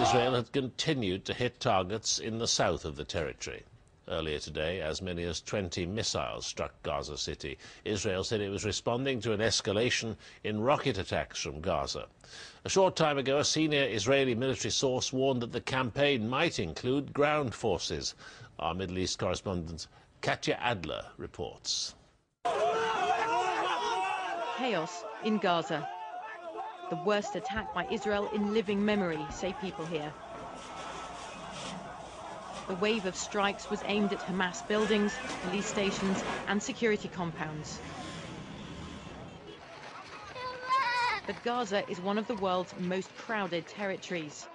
Israel had continued to hit targets in the south of the territory. Earlier today, as many as 20 missiles struck Gaza City. Israel said it was responding to an escalation in rocket attacks from Gaza. A short time ago, a senior Israeli military source warned that the campaign might include ground forces. Our Middle East correspondent Katya Adler reports. Chaos in Gaza. The worst attack by Israel in living memory, say people here. The wave of strikes was aimed at Hamas buildings, police stations and security compounds. But Gaza is one of the world's most crowded territories.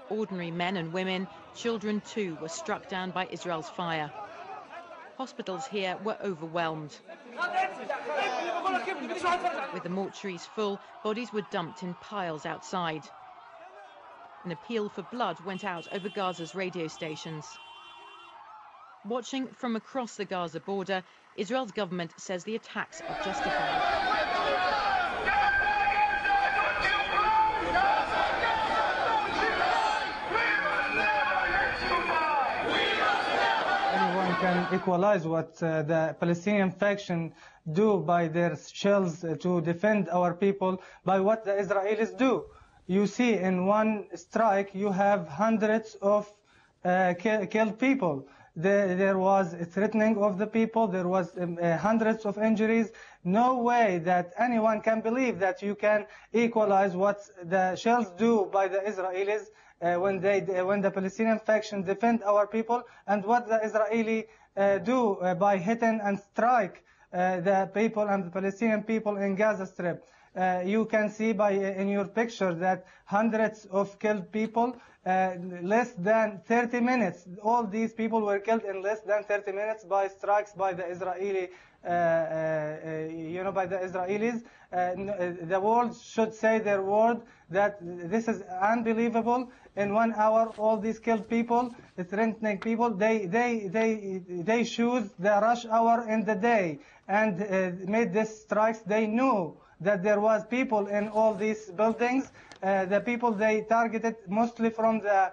Ordinary men and women, children too, were struck down by Israel's fire. Hospitals here were overwhelmed. With the mortuaries full, bodies were dumped in piles outside. An appeal for blood went out over Gaza's radio stations. Watching from across the Gaza border, Israel's government says the attacks are justified. Can equalize what the Palestinian faction do by their shells to defend our people by what the Israelis do. You see, in one strike, you have hundreds of killed people. There was a threatening of the people. There was hundreds of injuries. No way that anyone can believe that you can equalize what the shells do by the Israelis when the Palestinian faction defend our people, and what the Israeli do by hitting and strike the people and the Palestinian people in Gaza Strip. You can see in your picture that hundreds of killed people, less than 30 minutes. All these people were killed in less than 30 minutes by strikes by the Israeli, by the Israelis. The world should say their word that this is unbelievable. In 1 hour, all these killed people, threatening people, they choose the rush hour in the day and made these strikes. They knew that there was people in all these buildings. The people they targeted mostly from the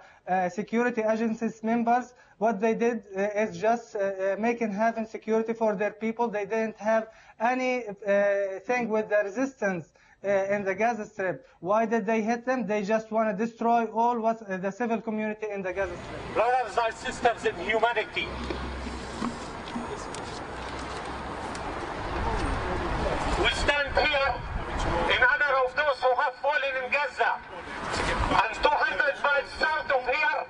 security agencies members. What they did is just having security for their people. They didn't have any thing with the resistance in the Gaza Strip. Why did they hit them? They just want to destroy all the civil community in the Gaza Strip. Brothers and sisters in humanity, we stand here in honor of those who have fallen in Gaza. And 200 miles south of here,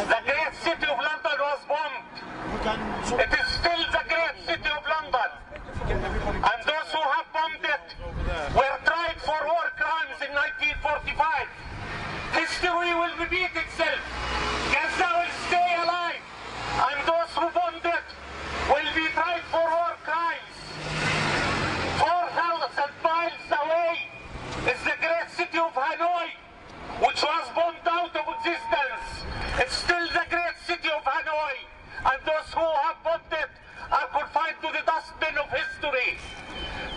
the great city of London was bombed. It is still the great city of London. And those who have bombed it were tried for war crimes in 1945. History will repeat itself. Gaza will stay alive. And those who bombed it will be tried for war crimes. 4,000 miles away is the great city of Hanoi, which was bombed out of existence. It's still the great city of Hanoi. And those who have bombed it are confined to the dustbin of history.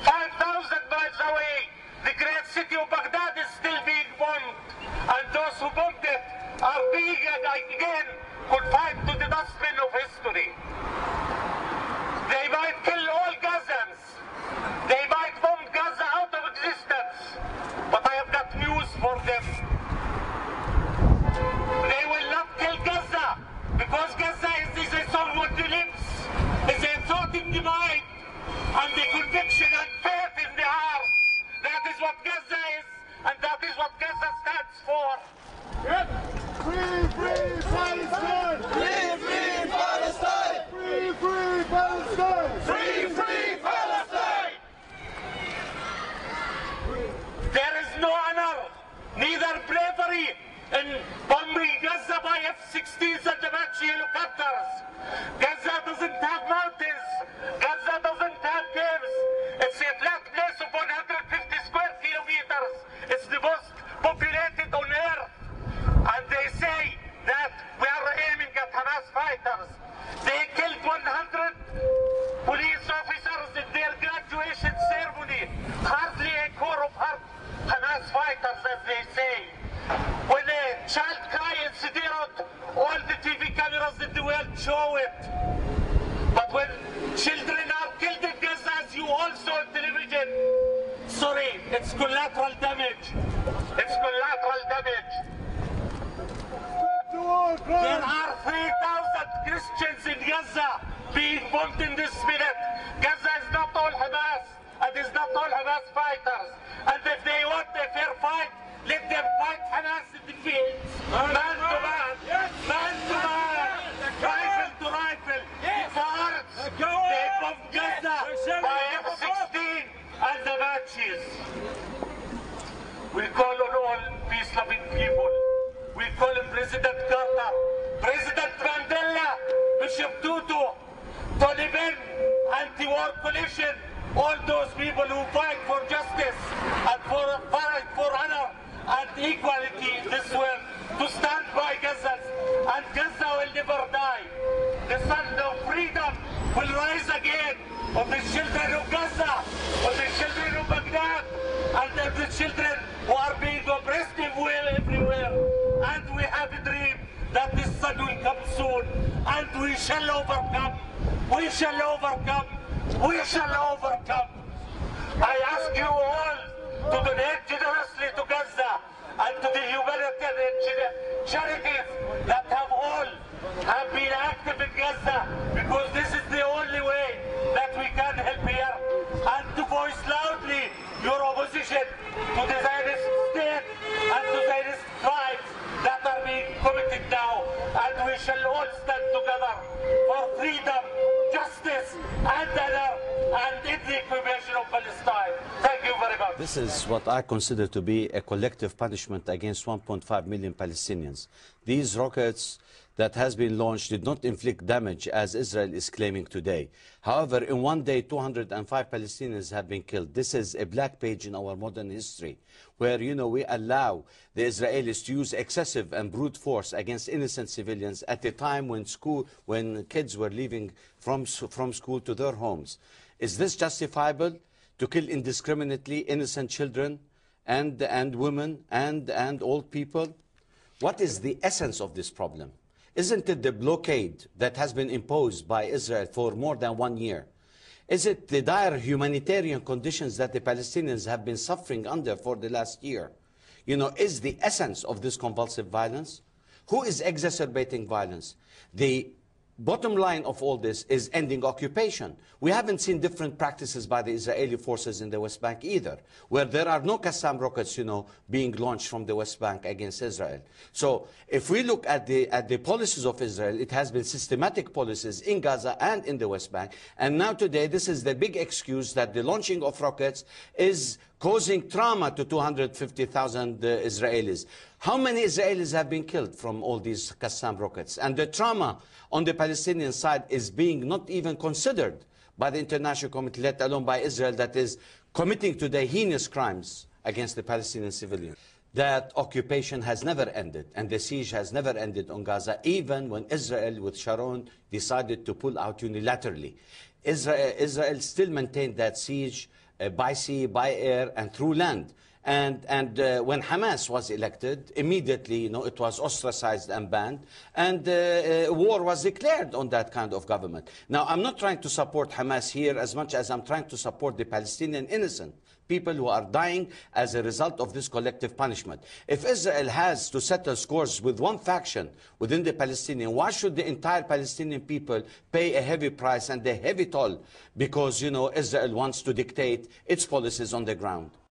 5,000 miles away, the great city of Baghdad is still being bombed. And those who bombed it are being again confined to the dustbin of history. They might kill all Gazans. They might bomb Gaza out of existence. But I have got news for them. They will not kill Gaza, because Gaza is a soul with the lips, is a thought in the mind, and the conviction and faith in the heart. That is what Gaza is, and that is what Gaza stands for. Yep. Free, free Palestine! Free, free Palestine! Free, free Palestine! Free, free Palestine! There is no honor, neither bravery in bombing Gaza by F-16s and Apache helicopters. Gaza doesn't have mountains. Gaza doesn't have caves. It's a flat place of 150 square kilometers. It's the most populated on earth. And they say that we are aiming at Hamas fighters. They killed 100 police officers in their graduation ceremony. Hardly a core of Hamas fighters, as they say. When a It's collateral damage. It's collateral damage. There are 3,000 Christians in Gaza being bombed in this minute. Gaza is not all Hamas, and is not all Hamas fighters. And if they want a fair fight, let them fight Hamas in the fields. Man to man, man to man, rifle to rifle. They bombed Gaza by F-16 and the matches. We call on all peace-loving people. We call on President Carter, President Mandela, Bishop Tutu, Taliban, anti-war coalition, all those people who fight for justice and fight for honor and equality in this world, to stand by Gazans. And Gaza will never die. The sun of freedom will rise again of the children of Gaza, of the children of Baghdad, and of the children who are being oppressed everywhere. And we have a dream that this sun will come soon, and we shall overcome. We shall overcome. We shall overcome. I ask you all to donate generously to Gaza and to the humanitarian charities that have been active in Gaza, because this is the only way that we can help here, and to voice loudly your opposition to the Zionist state and to Zionist crimes that are being committed now. And we shall all stand together for freedom, justice, and honor, and in the equation of Palestine. Thank you very much. This is what I consider to be a collective punishment against 1.5 million Palestinians. These rockets that has been launched did not inflict damage, as Israel is claiming today. However, in one day, 205 Palestinians have been killed. This is a black page in our modern history, where, we allow the Israelis to use excessive and brute force against innocent civilians at a time when kids were leaving from school to their homes. Is this justifiable, to kill indiscriminately innocent children and women and old people? What is the essence of this problem? Isn't it the blockade that has been imposed by Israel for more than 1 year? Is it the dire humanitarian conditions that the Palestinians have been suffering under for the last year? Is the essence of this convulsive violence? Who is exacerbating violence? The bottom line of all this is ending occupation. We haven't seen different practices by the Israeli forces in the West Bank either, where there are no Qassam rockets, being launched from the West Bank against Israel. So if we look at the policies of Israel, it has been systematic policies in Gaza and in the West Bank. And now today, this is the big excuse that the launching of rockets is causing trauma to 250,000 Israelis. How many Israelis have been killed from all these Qassam rockets? And the trauma on the Palestinian side is being not even considered by the international community, let alone by Israel, that is committing today heinous crimes against the Palestinian civilians. That occupation has never ended, and the siege has never ended on Gaza, even when Israel, with Sharon, decided to pull out unilaterally. Israel still maintained that siege by sea, by air, and through land. And when Hamas was elected, immediately, it was ostracized and banned, and war was declared on that kind of government. Now, I'm not trying to support Hamas here as much as I'm trying to support the Palestinian innocent people who are dying as a result of this collective punishment. If Israel has to settle scores with one faction within the Palestinian, why should the entire Palestinian people pay a heavy price and a heavy toll because, Israel wants to dictate its policies on the ground?